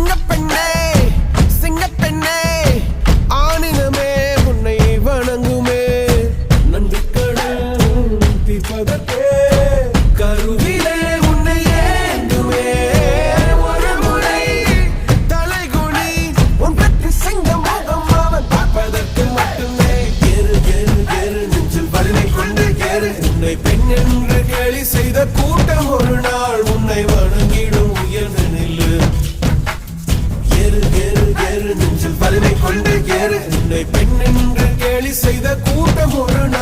சிங்கப்பெண்ணே சிங்கப்பெண்ணே ஆனினமே உன்னை வணங்குமே நன்றி கடன் தீர்ப்பதற்கே கருவிலே உன்னை ஏந்துமே ஒரு முறை தலைகுனி உன் பற்றி சிங்கம் முகம் அவன் பார்ப்பதற்கு மட்டுமே ஏறு ஏறு ஏறு நெஞ்சில் வலிமை கொண்டு ஏறு உன்னை பெண் என்று கேலி செய்த கூட்டம் ஒரு நாள் உன்னை வணங்கிடும் உயர்ந்து நில்லு ஏறு ஏறு ஏறு நெஞ்சில் வலிமை கொண்டு ஏறு உன்னை பெண் என்று கேலி செய்த கூட்டம் ஒரு நாள்